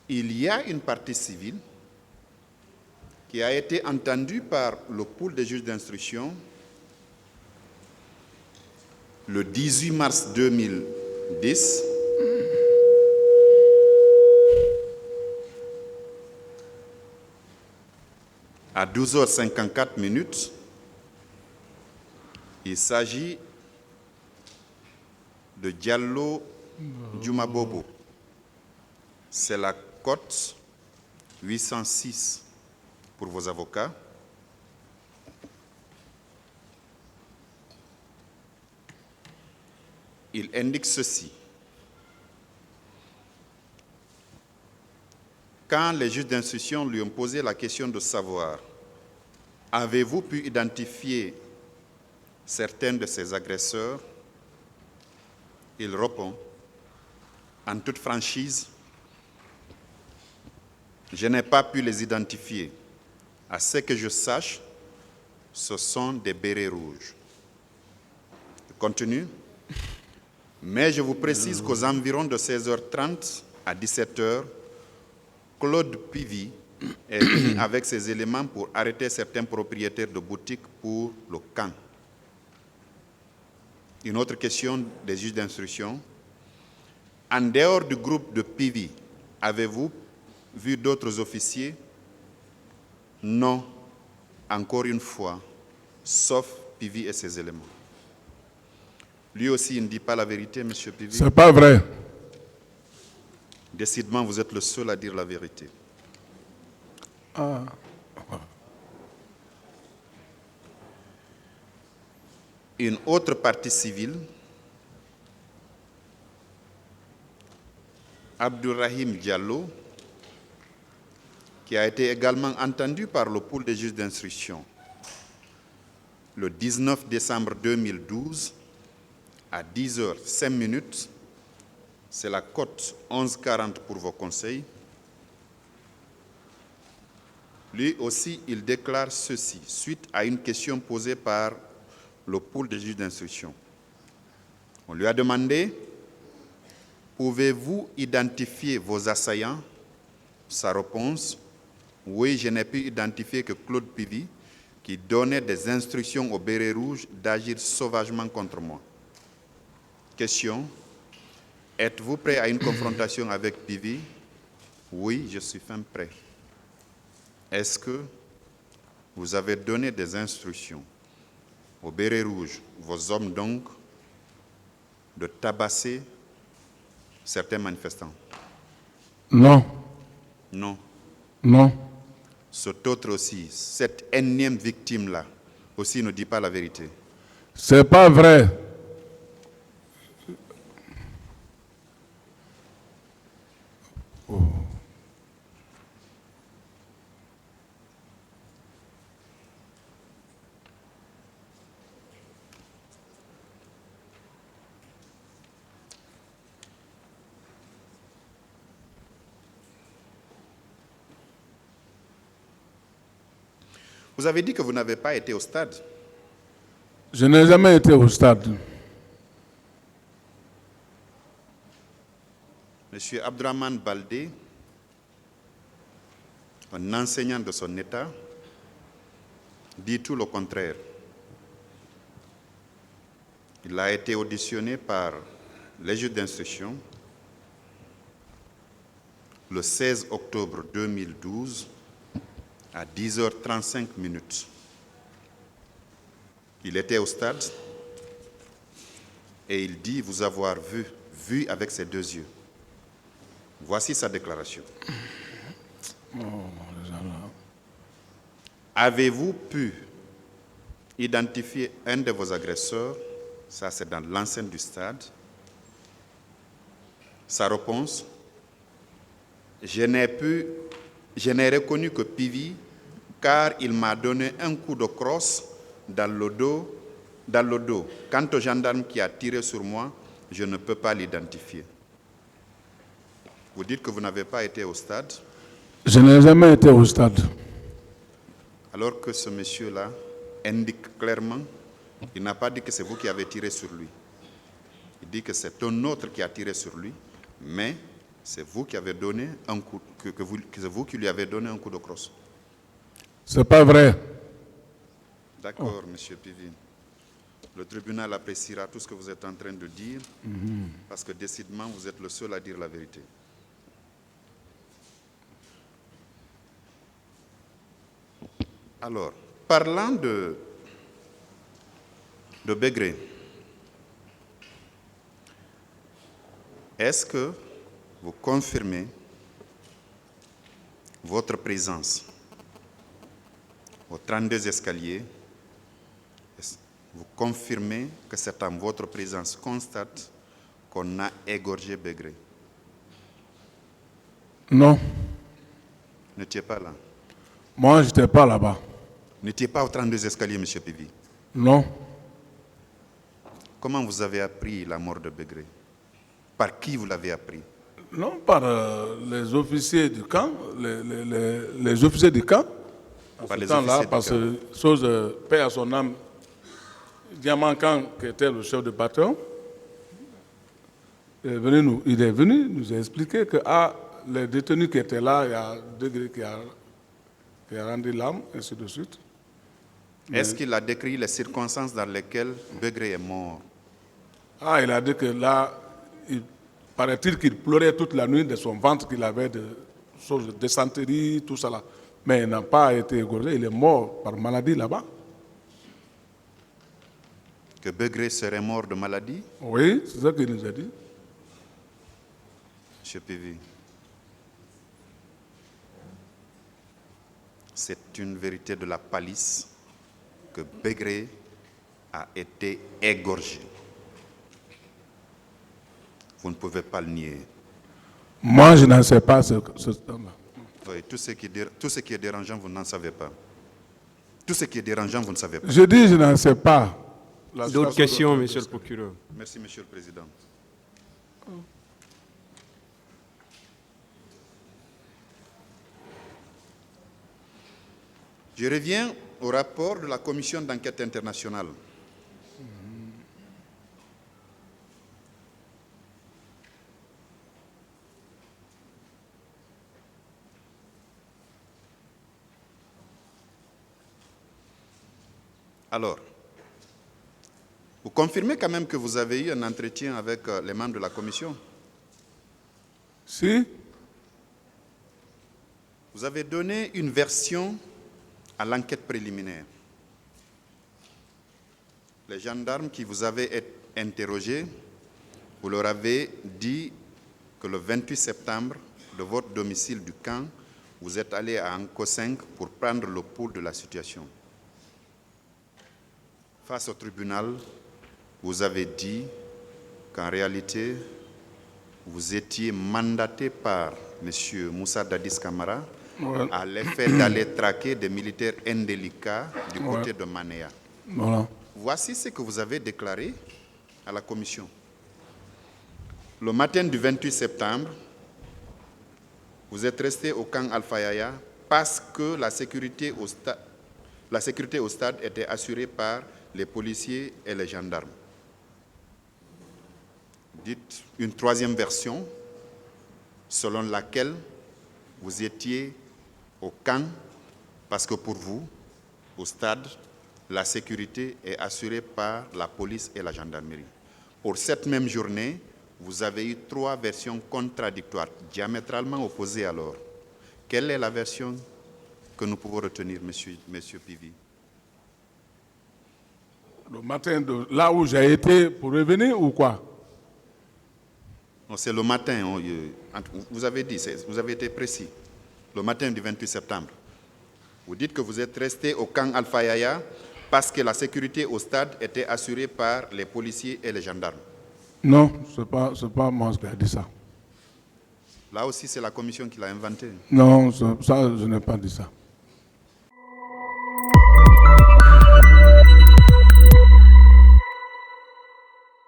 Il y a une partie civile qui a été entendue par le pool des juges d'instruction le 18 mars 2010 à 12h54. Il s'agit de Diallo Djumabobo. C'est la cote 806 pour vos avocats. Il indique ceci. Quand les juges d'instruction lui ont posé la question de savoir « Avez-vous pu identifier certains de ces agresseurs ?» il répond en toute franchise « Je n'ai pas pu les identifier. À ce que je sache, ce sont des bérets rouges. » Je continue. Mais je vous précise qu'aux environs de 16h30 à 17h, Claude Pivy est venu avec ses éléments pour arrêter certains propriétaires de boutiques pour le camp. Une autre question des juges d'instruction. En dehors du groupe de Pivy, avez-vous vu d'autres officiers? Non, encore une fois, sauf Pivy et ses éléments. Lui aussi, il ne dit pas la vérité, M. Pivy. C'est pas vrai. Décidément, vous êtes le seul à dire la vérité. Ah. Une autre partie civile, Abdourahim Diallo, qui a été également entendu par le pool des juges d'instruction le 19 décembre 2012 à 10h05. C'est la cote 1140 pour vos conseils. Lui aussi, il déclare ceci, suite à une question posée par le pool des juges d'instruction. On lui a demandé, pouvez-vous identifier vos assaillants? Sa réponse, oui, je n'ai pu identifier que Claude Pivy, qui donnait des instructions aux bérets rouges d'agir sauvagement contre moi. Question, êtes-vous prêt à une confrontation avec Pivy? Oui, je suis fin prêt. Est-ce que vous avez donné des instructions aux bérets rouges, vos hommes donc, de tabasser certains manifestants? Non. Non. Non. Cet autre aussi, cette énième victime-là, aussi ne dit pas la vérité. C'est pas vrai. Oh. Vous avez dit que vous n'avez pas été au stade. Je n'ai jamais été au stade. Monsieur Abdraman Baldé, un enseignant de son État, dit tout le contraire. Il a été auditionné par les juges d'instruction le 16 octobre 2012 à 10h35. Il était au stade et il dit vous avoir vu avec ses deux yeux. Voici sa déclaration. Avez-vous pu identifier un de vos agresseurs? Ça, c'est dans l'enceinte du stade. Sa réponse, je n'ai reconnu que Pivy car il m'a donné un coup de crosse dans le dos. Quant au gendarme qui a tiré sur moi, je ne peux pas l'identifier. Vous dites que vous n'avez pas été au stade? Je n'ai jamais été au stade. Alors que ce monsieur-là indique clairement, il n'a pas dit que c'est vous qui avez tiré sur lui. Il dit que c'est un autre qui a tiré sur lui, mais C'est vous qui avez donné un coup, c'est vous qui lui avez donné un coup de crosse. C'est pas vrai. D'accord, Monsieur Pivi. Le tribunal appréciera tout ce que vous êtes en train de dire, parce que décidément, vous êtes le seul à dire la vérité. Alors, parlant de Begré, est-ce que vous confirmez votre présence aux 32 escaliers? Vous confirmez que c'est en votre présence constate qu'on a égorgé Begré? Non. Vous n'étiez pas là? Moi, je n'étais pas là-bas. Vous n'étiez pas aux 32 escaliers, M. Pivi? Non. Comment vous avez appris la mort de Begré? Par qui vous l'avez appris? Non, par les officiers du camp, les officiers du camp. À Par ce les temps-là, officiers du parce camp. que, chose, paix à son âme, Diamancan, qui était le chef de bataillon, il est venu nous expliquer que les détenus qui étaient là, il y a Degré qui a rendu l'âme, ainsi de suite. Est-ce qu'il a décrit les circonstances dans lesquelles Begré est mort? Il a dit que là, paraît-il qu'il pleurait toute la nuit de son ventre, qu'il avait de dysenterie, tout ça là. Mais il n'a pas été égorgé, il est mort par maladie là-bas. Que Begré serait mort de maladie? Oui, c'est ça qu'il nous a dit. M. Pivi, c'est une vérité de la palisse que Begré a été égorgé. Vous ne pouvez pas le nier. Moi, je n'en sais pas ce temps-là. Oui, tout ce qui est dérangeant, vous n'en savez pas. Tout ce qui est dérangeant, vous ne savez pas. Je dis, je n'en sais pas. D'autres questions, Monsieur le procureur? Merci, Monsieur le Président. Je reviens au rapport de la Commission d'enquête internationale. Alors, vous confirmez quand même que vous avez eu un entretien avec les membres de la commission? Si, Vous avez donné une version à l'enquête préliminaire. Les gendarmes qui vous avaient interrogé, vous leur avez dit que le 28 septembre, de votre domicile du camp, vous êtes allé à Anko 5 pour prendre le pouls de la situation. Face au tribunal, vous avez dit qu'en réalité, vous étiez mandaté par M. Moussa Dadis Camara à l'effet d'aller traquer des militaires indélicats du côté de Manéa. voilà. Voici ce que vous avez déclaré à la commission. Le matin du 28 septembre, vous êtes resté au camp Alpha Yaya parce que la sécurité au stade était assurée par les policiers et les gendarmes. Dites une troisième version selon laquelle vous étiez au camp parce que pour vous, au stade, la sécurité est assurée par la police et la gendarmerie. Pour cette même journée, vous avez eu 3 versions contradictoires, diamétralement opposées alors. Quelle est la version que nous pouvons retenir, monsieur Pivi? Le matin, là où j'ai été pour revenir ou quoi? C'est le matin, vous avez dit, vous avez été précis, le matin du 28 septembre. Vous dites que vous êtes resté au camp Alpha Yaya parce que la sécurité au stade était assurée par les policiers et les gendarmes. Non, ce n'est pas moi qui a dit ça. Là aussi, c'est la commission qui l'a inventé. Non, ça, je n'ai pas dit ça.